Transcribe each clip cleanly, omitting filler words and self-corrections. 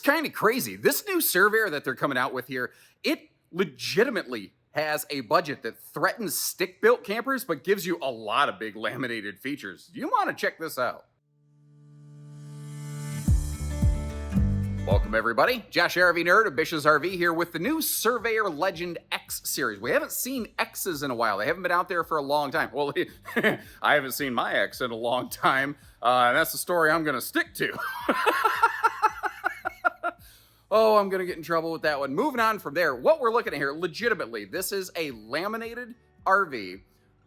kind of crazy. This new Surveyor that they're coming out with here, it legitimately has a budget that threatens stick-built campers, but gives you a lot of big laminated features. You want to check this out. Welcome, everybody. Josh RV Nerd of Bish's RV here with the new Surveyor Legend X series. We haven't seen X's in a while. They haven't been out there for a long time. Well, I haven't seen my X in a long time, and that's the story I'm going to stick to. Oh, I'm going to get in trouble with that one. Moving on from there, what we're looking at here, legitimately, this is a laminated RV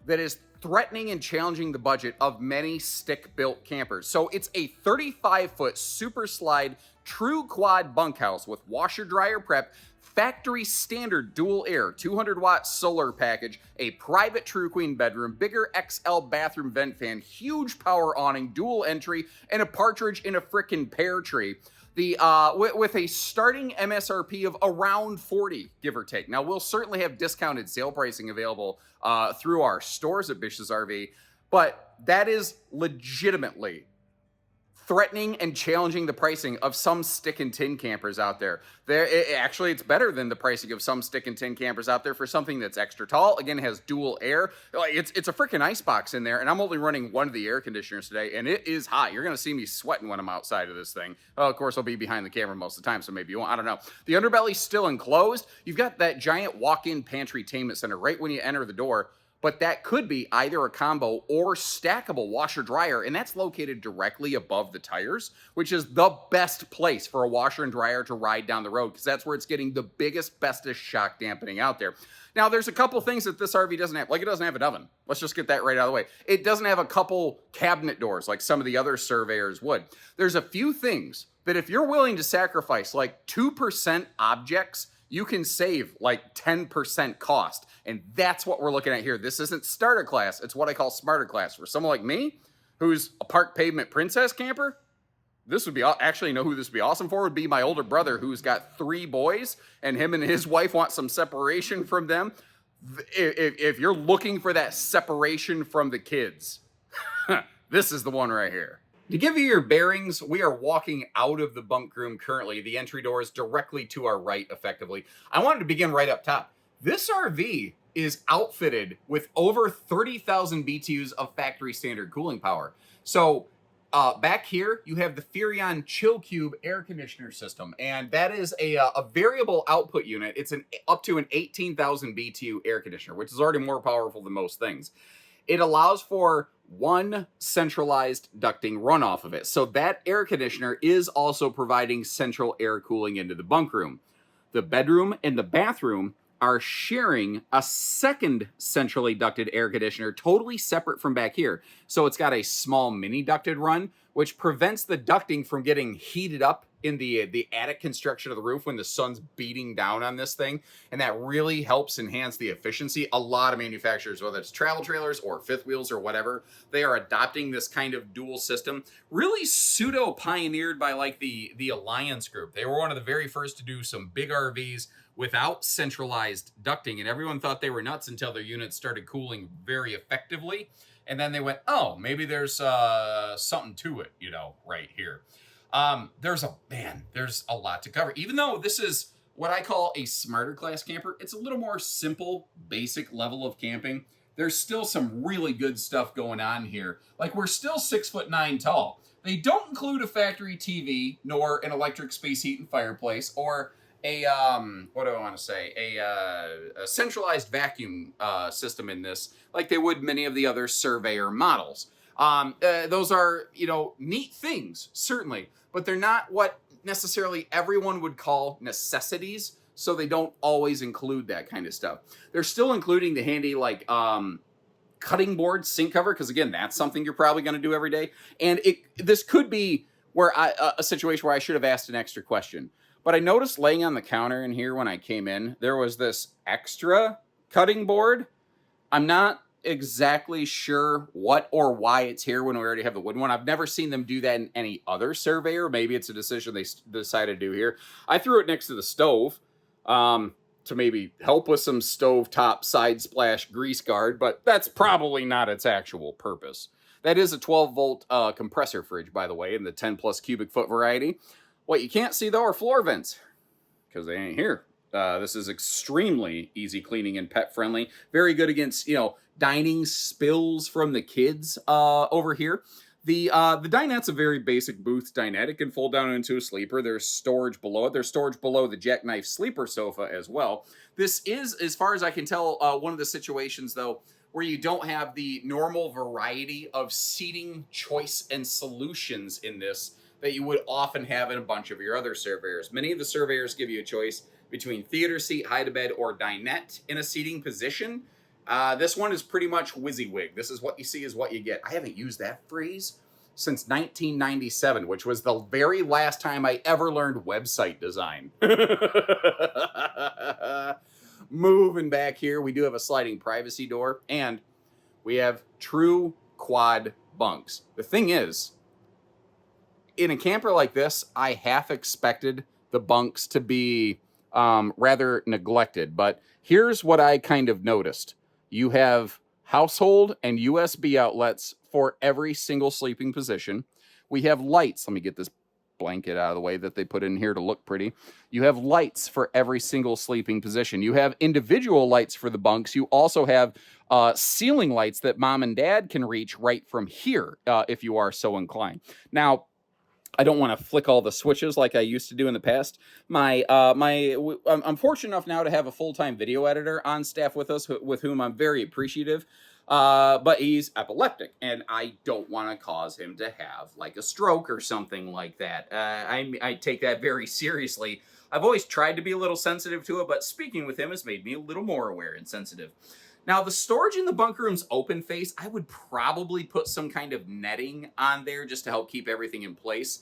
that is threatening and challenging the budget of many stick-built campers. So it's a 35-foot super slide true quad bunkhouse with washer-dryer prep, factory standard dual air, 200-watt solar package, a private true queen bedroom, bigger XL bathroom vent fan, huge power awning, dual entry, and a partridge in a frickin' pear tree. With a starting MSRP of around $40, give or take. Now, we'll certainly have discounted sale pricing available through our stores at Bish's RV, but that is legitimately threatening and challenging the pricing of some stick and tin campers out there. Actually, it's better than the pricing of some stick and tin campers out there for something that's extra tall. Again, it has dual air. It's a freaking icebox in there, and I'm only running one of the air conditioners today, and it is hot. You're going to see me sweating when I'm outside of this thing. Well, of course, I'll be behind the camera most of the time, so maybe you won't. I don't know. The underbelly's still enclosed. You've got that giant walk-in pantry-tainment center right when you enter the door, but that could be either a combo or stackable washer dryer, and that's located directly above the tires, which is the best place for a washer and dryer to ride down the road, because that's where it's getting the biggest, bestest shock dampening out there. Now, there's a couple things that this RV doesn't have. Like, it doesn't have an oven. Let's just get that right out of the way. It doesn't have a couple cabinet doors like some of the other Surveyors would. There's a few things that if you're willing to sacrifice like 2% objects, you can save like 10% cost. And that's what we're looking at here. This isn't starter class. It's what I call smarter class. For someone like me, who's a park pavement princess camper, this would be, actually, you know who this would be awesome for? Would be my older brother, who's got 3 boys, and him and his wife want some separation from them. If you're looking for that separation from the kids, this is the one right here. To give you your bearings, we are walking out of the bunk room currently. The entry door is directly to our right, effectively. I wanted to begin right up top. This RV is outfitted with over 30,000 BTUs of factory standard cooling power. So back here, you have the Furrion Chill Cube air conditioner system, and that is a variable output unit. It's up to an 18,000 BTU air conditioner, which is already more powerful than most things. It allows for one centralized ducting runoff of it. So that air conditioner is also providing central air cooling into the bunk room. The bedroom and the bathroom are sharing a second centrally ducted air conditioner, totally separate from back here. So it's got a small mini ducted run, which prevents the ducting from getting heated up in the attic construction of the roof when the sun's beating down on this thing. And that really helps enhance the efficiency. A lot of manufacturers, whether it's travel trailers or fifth wheels or whatever, they are adopting this kind of dual system, really pseudo pioneered by like the Alliance Group. They were one of the very first to do some big RVs without centralized ducting, and everyone thought they were nuts until their units started cooling very effectively. And then they went, oh, maybe there's something to it, you know, right here. There's a lot to cover. Even though this is what I call a smarter class camper, it's a little more simple, basic level of camping. There's still some really good stuff going on here. Like, we're still 6'9" tall. They don't include a factory TV, nor an electric space heat and fireplace, or a centralized vacuum system in this, like they would many of the other Surveyor models. Those are, you know, neat things, certainly, but they're not what necessarily everyone would call necessities, so they don't always include that kind of stuff. They're still including the handy, like, cutting board sink cover, because again, that's something you're probably going to do every day. And this could be where a situation where I should have asked an extra question. But I noticed laying on the counter in here when I came in, there was this extra cutting board. I'm not exactly sure what or why it's here when we already have the wooden one. I've never seen them do that in any other Surveyor. Maybe it's a decision they decided to do here. I threw it next to the stove to maybe help with some stovetop side splash grease guard, but that's probably not its actual purpose. That is a 12-volt compressor fridge, by the way, in the 10-plus cubic foot variety. What you can't see, though, are floor vents, because they ain't here. This is extremely easy cleaning and pet friendly. Very good against, dining spills from the kids over here. The dinette's a very basic booth dinette. It can fold down into a sleeper. There's storage below it. There's storage below the jackknife sleeper sofa as well. This is, as far as I can tell, one of the situations, though, where you don't have the normal variety of seating choice and solutions in this that you would often have in a bunch of your other Surveyors. Many of the Surveyors give you a choice between theater seat, hide-a-bed, or dinette in a seating position. This one is pretty much WYSIWYG. This is what you see is what you get. I haven't used that phrase since 1997, which was the very last time I ever learned website design. Moving back here, we do have a sliding privacy door, and we have true quad bunks. The thing is, in a camper like this, I half expected the bunks to be rather neglected, but here's what I kind of noticed. You have household and USB outlets for every single sleeping position. We have lights. Let me get this blanket out of the way that they put in here to look pretty. You have lights for every single sleeping position. You have individual lights for the bunks. You also have ceiling lights that mom and dad can reach right from here if you are so inclined. Now, I don't want to flick all the switches like I used to do in the past. I'm fortunate enough now to have a full-time video editor on staff with us, with whom I'm very appreciative. But he's epileptic, and I don't want to cause him to have like a stroke or something like that. I take that very seriously. I've always tried to be a little sensitive to it, but speaking with him has made me a little more aware and sensitive. Now, the storage in the bunk room's open face. I would probably put some kind of netting on there just to help keep everything in place.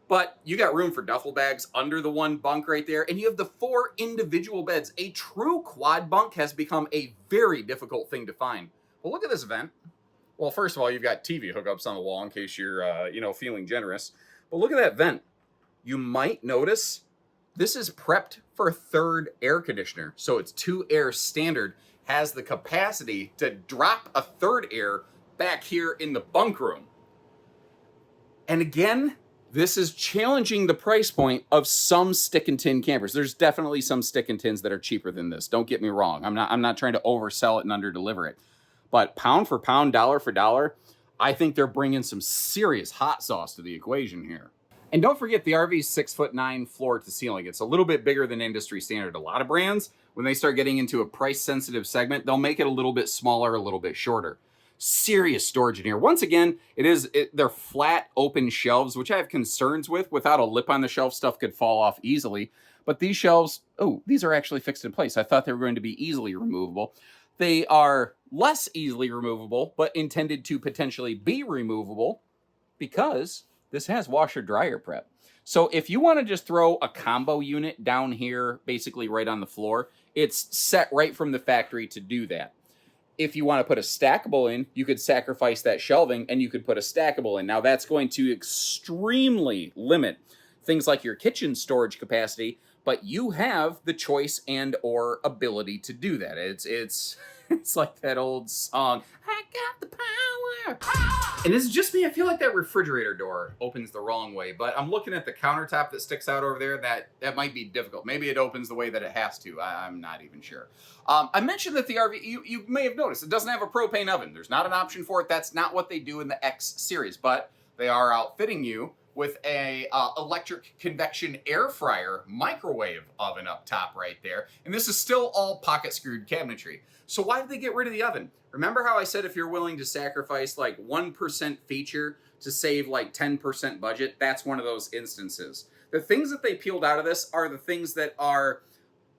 But you got room for duffel bags under the one bunk right there, and you have the 4 individual beds. A true quad bunk has become a very difficult thing to find. Well, look at this vent. Well, first of all, you've got TV hookups on the wall in case you're, feeling generous. But look at that vent. You might notice this is prepped for 3rd air conditioner. So it's 2 air standard, has the capacity to drop a 3rd air back here in the bunk room. And again, this is challenging the price point of some stick and tin campers. There's definitely some stick and tins that are cheaper than this. Don't get me wrong. I'm not trying to oversell it and underdeliver it. But pound for pound, dollar for dollar, I think they're bringing some serious hot sauce to the equation here. And don't forget, the RV's 6'9" floor to ceiling. It's a little bit bigger than industry standard. A lot of brands, when they start getting into a price sensitive segment, they'll make it a little bit smaller, a little bit shorter. Serious storage in here. Once again, they're flat open shelves, which I have concerns with. Without a lip on the shelf, stuff could fall off easily. But these shelves, these are actually fixed in place. I thought they were going to be easily removable. They are less easily removable, but intended to potentially be removable because this has washer dryer prep. So if you want to just throw a combo unit down here, basically right on the floor, it's set right from the factory to do that. If you want to put a stackable in, you could sacrifice that shelving and you could put a stackable in. Now that's going to extremely limit things like your kitchen storage capacity, but you have the choice and or ability to do that. It's like that old song, I got the power. And it's just me, I feel like that refrigerator door opens the wrong way, but I'm looking at the countertop that sticks out over there. That might be difficult. Maybe it opens the way that it has to. I'm not even sure. I mentioned that the RV, you may have noticed, it doesn't have a propane oven. There's not an option for it. That's not what they do in the X series, but they are outfitting you with a electric convection air fryer microwave oven up top right there. And this is still all pocket screwed cabinetry. So why did they get rid of the oven? Remember how I said if you're willing to sacrifice like 1% feature to save like 10% budget? That's one of those instances. The things that they peeled out of this are the things that are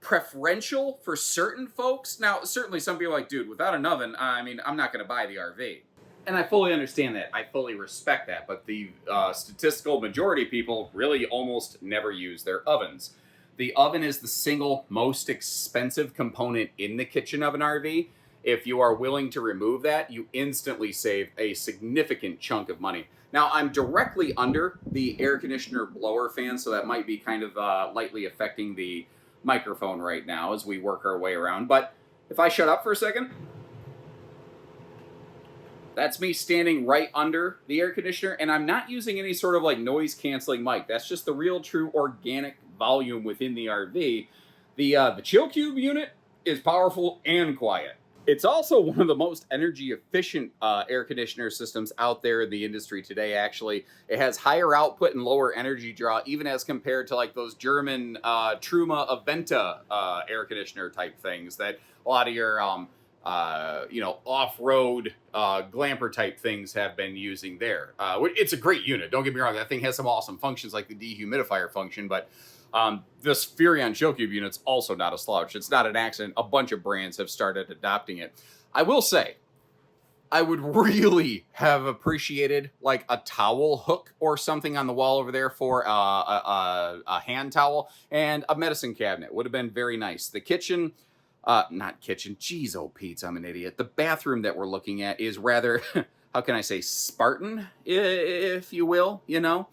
preferential for certain folks. Now, certainly some people are like, dude, without an oven, I'm not gonna buy the RV. And I fully understand that. I fully respect that. But the statistical majority of people really almost never use their ovens. The oven is the single most expensive component in the kitchen of an RV. If you are willing to remove that, you instantly save a significant chunk of money. Now, I'm directly under the air conditioner blower fan, so that might be kind of lightly affecting the microphone right now as we work our way around. But if I shut up for a second, That's me standing right under the air conditioner, and I'm not using any sort of like noise canceling mic. That's just the real true organic volume within the RV. The Chill Cube unit is powerful and quiet. It's also one of the most energy efficient air conditioner systems out there in the industry today, actually. It has higher output and lower energy draw, even as compared to like those German Truma Aventa air conditioner type things that a lot of your off-road glamper type things have been using there. It's a great unit, don't get me wrong. That thing has some awesome functions like the dehumidifier function, but this Furrion Chill Cube unit's also not a slouch. It's not an accident. A bunch of brands have started adopting it. I will say, I would really have appreciated like a towel hook or something on the wall over there for a hand towel, and a medicine cabinet would have been very nice. The kitchen, not kitchen, geez, oh Pete, I'm an idiot. The bathroom that we're looking at is rather, how can I say, Spartan, if you will, you know?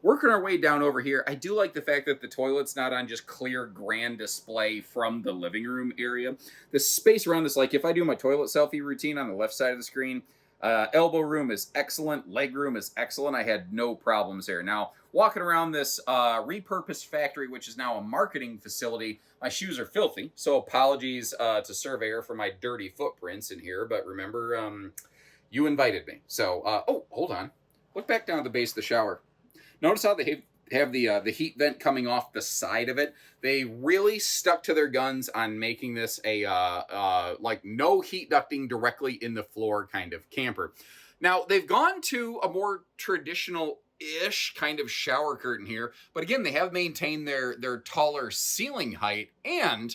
Working our way down over here, I do like the fact that the toilet's not on just clear grand display from the living room area. The space around this, like if I do my toilet selfie routine on the left side of the screen, elbow room is excellent, leg room is excellent. I had no problems there. Now, walking around this repurposed factory, which is now a marketing facility, my shoes are filthy, so apologies to Surveyor for my dirty footprints in here, but remember, you invited me. So, oh, hold on. Look back down at the base of the shower. Notice how they have the heat vent coming off the side of it. They really stuck to their guns on making this a like no heat ducting directly in the floor kind of camper. Now, they've gone to a more traditional-ish kind of shower curtain here, but again, they have maintained their taller ceiling height, and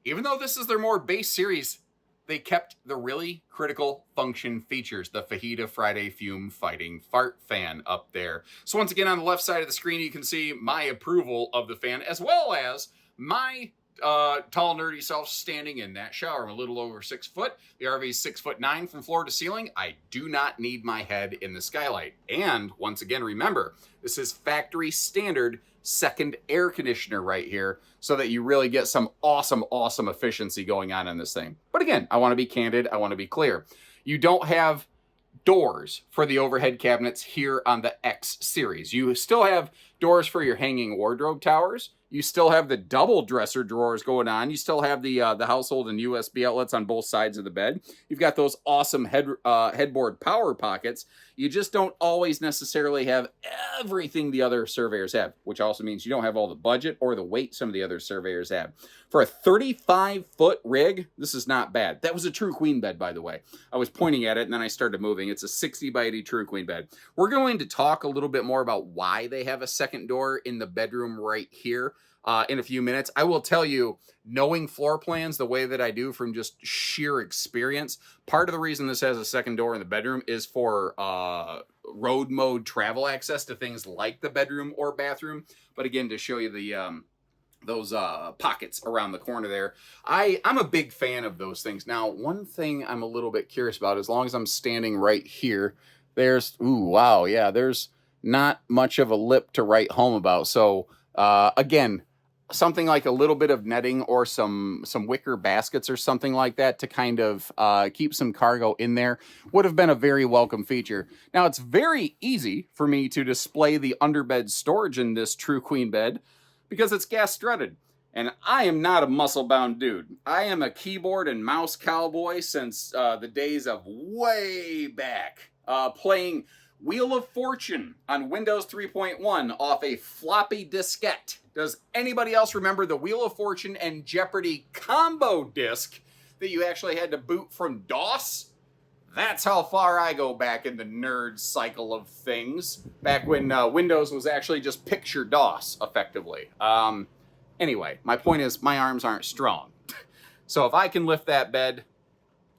even though this is their more base series, they kept the really critical function features, the Fajita Friday Fume Fighting Fart Fan up there. So once again, on the left side of the screen, you can see my approval of the fan, as well as my tall, nerdy self standing in that shower. I'm a little over 6 foot. The RV is 6'9" from floor to ceiling. I do not need my head in the skylight. And once again, remember, this is factory standard second air conditioner right here, so that you really get some awesome, awesome efficiency going on in this thing. But again, I want to be candid. I want to be clear. You don't have doors for the overhead cabinets here on the X series. You still have doors for your hanging wardrobe towers. You still have the double dresser drawers going on. You still have the household and USB outlets on both sides of the bed. You've got those awesome headboard power pockets. You just don't always necessarily have everything the other Surveyors have, which also means you don't have all the budget or the weight some of the other Surveyors have. For a 35-foot rig, this is not bad. That was a true queen bed, by the way. I was pointing at it, and then I started moving. It's a 60 by 80 true queen bed. We're going to talk a little bit more about why they have a second door in the bedroom right here in a few minutes. I will tell you, knowing floor plans the way that I do from just sheer experience, part of the reason this has a second door in the bedroom is for road mode travel access to things like the bedroom or bathroom. But again, to show you the those pockets around the corner there. I'm a big fan of those things. Now, one thing I'm a little bit curious about, as long as I'm standing right here, there's, ooh, wow, yeah, there's not much of a lip to write home about. So, again, something like a little bit of netting or some wicker baskets or something like that to kind of keep some cargo in there would have been a very welcome feature. Now, it's very easy for me to display the underbed storage in this true queen bed because it's gas strutted. And I am not a muscle-bound dude. I am a keyboard and mouse cowboy since the days of way back, playing Wheel of Fortune on Windows 3.1 off a floppy diskette. Does anybody else remember the Wheel of Fortune and Jeopardy combo disc that you actually had to boot from DOS? That's how far I go back in the nerd cycle of things, back when Windows was actually just picture DOS, effectively. Anyway, my point is my arms aren't strong. So if I can lift that bed,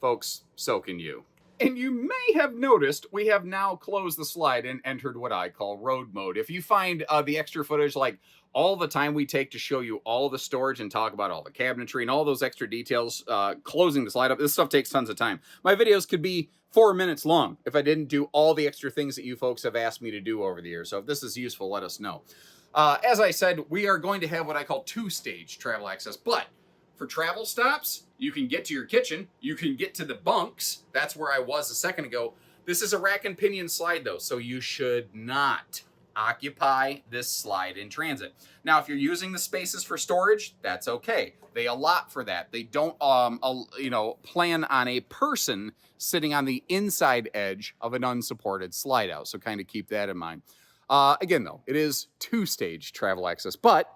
folks, so can you. And you may have noticed we have now closed the slide and entered what I call road mode. If you find the extra footage, like all the time we take to show you all the storage and talk about all the cabinetry and all those extra details, closing the slide up, this stuff takes tons of time. My videos could be 4 minutes long if I didn't do all the extra things that you folks have asked me to do over the years. So if this is useful, let us know. As I said, we are going to have what I call two-stage travel access, but for travel stops. You can get to your kitchen. You can get to the bunks. That's where I was a second ago. This is a rack and pinion slide though, so you should not occupy this slide in transit. Now, if you're using the spaces for storage, that's okay. They allot for that. They don't, plan on a person sitting on the inside edge of an unsupported slide out. So kind of keep that in mind. Again, though, it is 2-stage travel access, but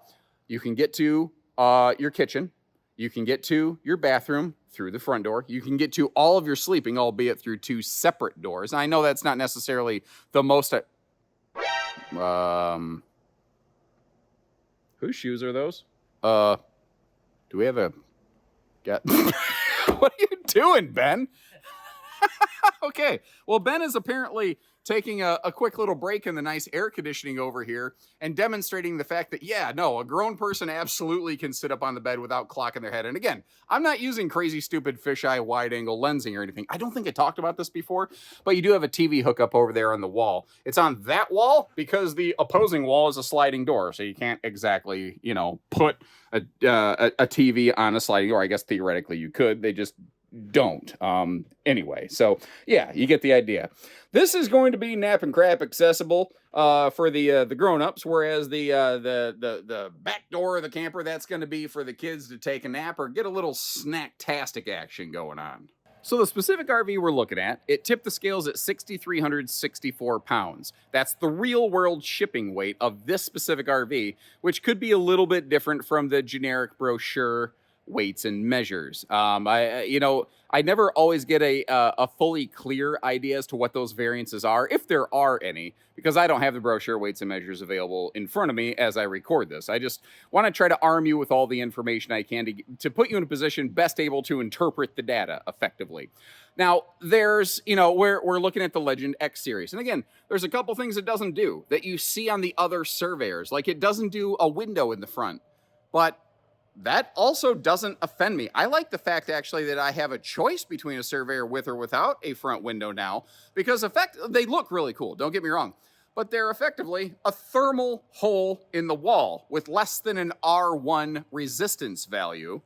you can get to your kitchen. You can get to your bathroom through the front door. You can get to all of your sleeping, albeit through 2 separate doors. And I know that's not necessarily the most... whose shoes are those? Do we have a... What are you doing, Ben? Okay, well, Ben is apparently taking a quick little break in the nice air conditioning over here and demonstrating the fact that, yeah, no, a grown person absolutely can sit up on the bed without clocking their head. And again, I'm not using crazy, stupid fisheye wide-angle lensing or anything. I don't think I talked about this before, but you do have a TV hookup over there on the wall. It's on that wall because the opposing wall is a sliding door, so you can't exactly, put a TV on a sliding door. I guess theoretically you could. They just don't. Anyway, so yeah, you get the idea. This is going to be nap and crap accessible for the grown-ups, whereas the back door of the camper, that's going to be for the kids to take a nap or get a little snack-tastic action going on. So the specific RV we're looking at, it tipped the scales at 6,364 pounds. That's the real-world shipping weight of this specific RV, which could be a little bit different from the generic brochure weights and measures. I never always get a fully clear idea as to what those variances are, if there are any, because I don't have the brochure weights and measures available in front of me as I record this. I just want to try to arm you with all the information I can to put you in a position best able to interpret the data effectively. Now, there's, we're looking at the Legend X series. And again, there's a couple things it doesn't do that you see on the other Surveyors. Like, it doesn't do a window in the front, but that also doesn't offend me. I like the fact, actually, that I have a choice between a Surveyor with or without a front window now, because they look really cool, don't get me wrong, but they're effectively a thermal hole in the wall with less than an R1 resistance value,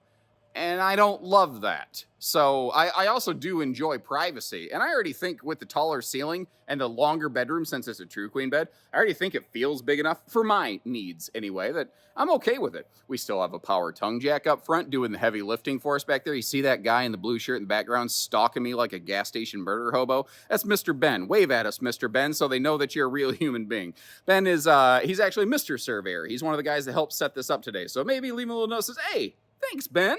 and I don't love that. So I also do enjoy privacy, and I already think with the taller ceiling and the longer bedroom, since it's a true queen bed, I already think it feels big enough for my needs anyway, that I'm okay with it. We still have a power tongue jack up front doing the heavy lifting for us back there. You see that guy in the blue shirt in the background stalking me like a gas station murder hobo? That's Mr. Ben. Wave at us, Mr. Ben, so they know that you're a real human being. Ben is, he's actually Mr. Surveyor. He's one of the guys that helped set this up today. So maybe leave him a little note that says, hey, thanks, Ben.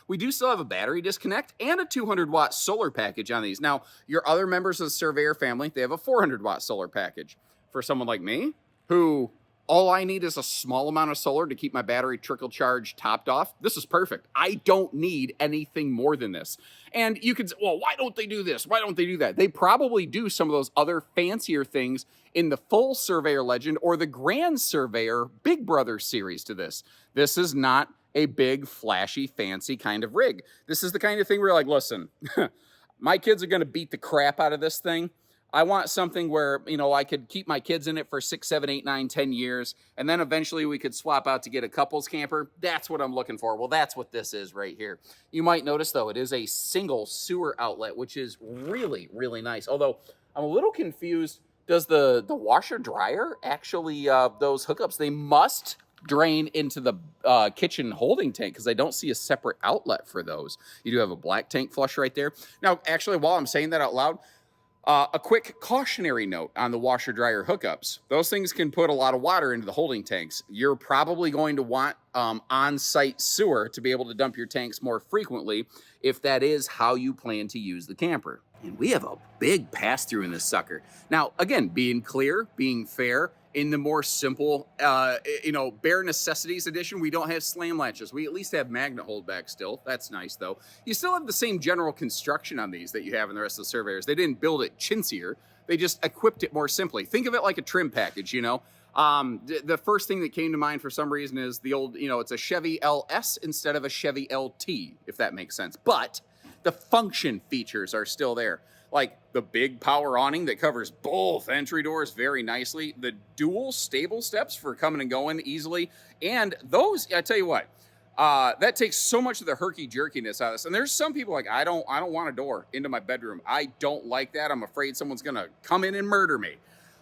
We do still have a battery disconnect and a 200-watt solar package on these. Now, your other members of the Surveyor family, they have a 400-watt solar package. For someone like me, who all I need is a small amount of solar to keep my battery trickle charge topped off, this is perfect. I don't need anything more than this. And you could say, well, why don't they do this? Why don't they do that? They probably do some of those other fancier things in the full Surveyor Legend or the Grand Surveyor Big Brother series to this. This is not a big, flashy, fancy kind of rig. This is the kind of thing where you're like, listen, my kids are going to beat the crap out of this thing. I want something where, I could keep my kids in it for 6, 7, 8, 9, 10 years, and then eventually we could swap out to get a couples camper. That's what I'm looking for. Well, that's what this is right here. You might notice, though, it is a single sewer outlet, which is really, really nice. Although, I'm a little confused. Does the washer dryer actually, those hookups, they must drain into the kitchen holding tank, because I don't see a separate outlet for those. You do have a black tank flush right there. Now, actually, while I'm saying that out loud, a quick cautionary note on the washer dryer hookups. Those things can put a lot of water into the holding tanks. You're probably going to want on-site sewer to be able to dump your tanks more frequently if that is how you plan to use the camper. And we have a big pass-through in this sucker. Now, again, being clear, being fair, in the more simple, bare necessities edition, we don't have slam latches. We at least have magnet holdback still. That's nice, though. You still have the same general construction on these that you have in the rest of the Surveyors. They didn't build it chintzier. They just equipped it more simply. Think of it like a trim package, The first thing that came to mind for some reason is the old, it's a Chevy LS instead of a Chevy LT, if that makes sense. But the function features are still there. Like the big power awning that covers both entry doors very nicely, the dual stable steps for coming and going easily, and those, I tell you what, That takes so much of the herky jerkiness out of this. And there's some people like, I don't want a door into my bedroom. I don't like that. I'm afraid someone's gonna come in and murder me.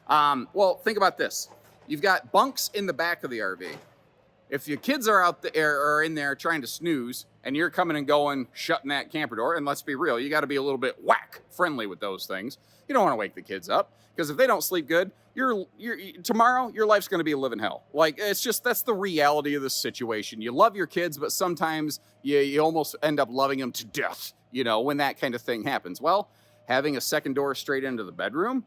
Well, think about this. You've got bunks in the back of the RV. If your kids are out there or in there trying to snooze and you're coming and going, shutting that camper door, and let's be real, you got to be a little bit whack friendly with those things. You don't want to wake the kids up because if they don't sleep good, tomorrow your life's going to be a living hell. Like, it's just, that's the reality of the situation. You love your kids, but sometimes you almost end up loving them to death, you know, when that kind of thing happens. Well, having a second door straight into the bedroom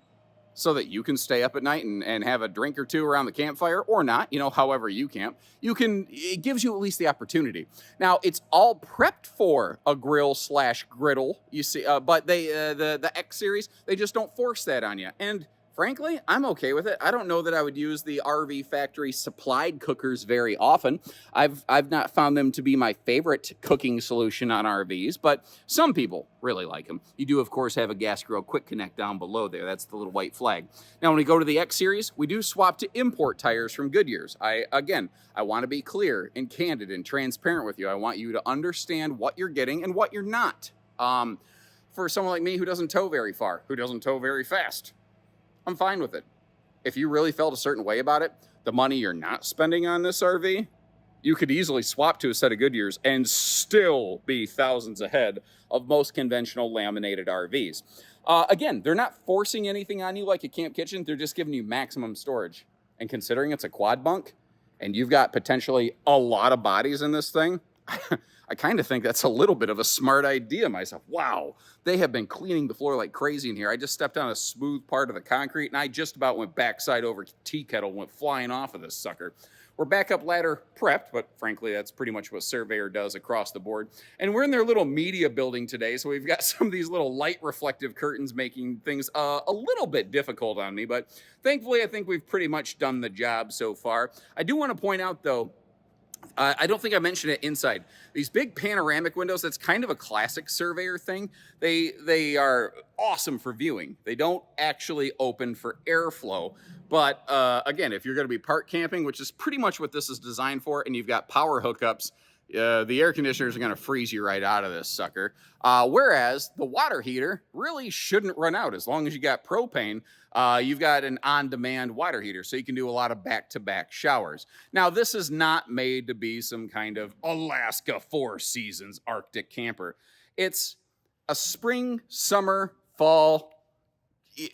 so that you can stay up at night and have a drink or two around the campfire, or not, you know, however you camp, it gives you at least the opportunity. Now, it's all prepped for a grill/griddle, you see, but the X series, they just don't force that on you. And frankly, I'm okay with it. I don't know that I would use the RV factory supplied cookers very often. I've not found them to be my favorite cooking solution on RVs, but some people really like them. You do, of course, have a gas grill quick connect down below there. That's the little white flag. Now, when we go to the X series, we do swap to import tires from Goodyear's. I want to be clear and candid and transparent with you. I want you to understand what you're getting and what you're not. For someone like me who doesn't tow very far, who doesn't tow very fast, I'm fine with it. If you really felt a certain way about it, the money you're not spending on this RV, you could easily swap to a set of Goodyears and still be thousands ahead of most conventional laminated RVs. Again, they're not forcing anything on you like a camp kitchen. They're just giving you maximum storage. And considering it's a quad bunk and you've got potentially a lot of bodies in this thing, I kind of think that's a little bit of a smart idea myself. Wow, they have been cleaning the floor like crazy in here. I just stepped on a smooth part of the concrete and I just about went backside over tea kettle, went flying off of this sucker. We're backup ladder prepped, but frankly, that's pretty much what Surveyor does across the board. And we're in their little media building today, so we've got some of these little light reflective curtains making things a little bit difficult on me, but thankfully, I think we've pretty much done the job so far. I do want to point out, though, I don't think I mentioned it inside. These big panoramic windows, that's kind of a classic Surveyor thing. They are awesome for viewing. They don't actually open for airflow. But again, if you're going to be park camping, which is pretty much what this is designed for, and you've got power hookups, the air conditioners are going to freeze you right out of this sucker. Whereas the water heater really shouldn't run out. As long as you got propane, you've got an on-demand water heater, so you can do a lot of back-to-back showers. Now, this is not made to be some kind of Alaska Four Seasons Arctic camper. It's a spring, summer, fall,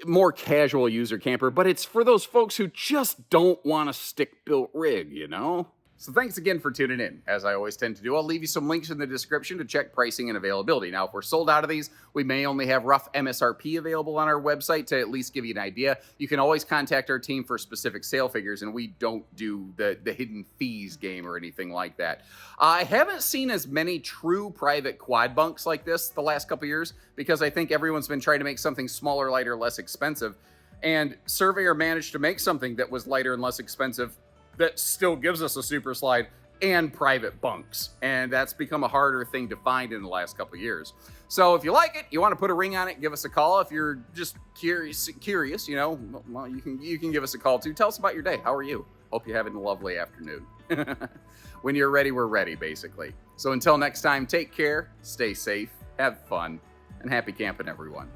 more casual user camper, but it's for those folks who just don't want a stick-built rig, you know? So thanks again for tuning in. As I always tend to do, I'll leave you some links in the description to check pricing and availability. Now, if we're sold out of these, we may only have rough MSRP available on our website to at least give you an idea. You can always contact our team for specific sale figures, and we don't do the hidden fees game or anything like that. I haven't seen as many true private quad bunks like this the last couple years because I think everyone's been trying to make something smaller, lighter, less expensive. And Surveyor managed to make something that was lighter and less expensive that still gives us a super slide and private bunks. And that's become a harder thing to find in the last couple of years. So if you like it, you want to put a ring on it, give us a call. If you're just curious, you know, well, you can give us a call too. Tell us about your day. How are you? Hope you're having a lovely afternoon. When you're ready, we're ready, basically. So until next time, take care, stay safe, have fun, and happy camping, everyone.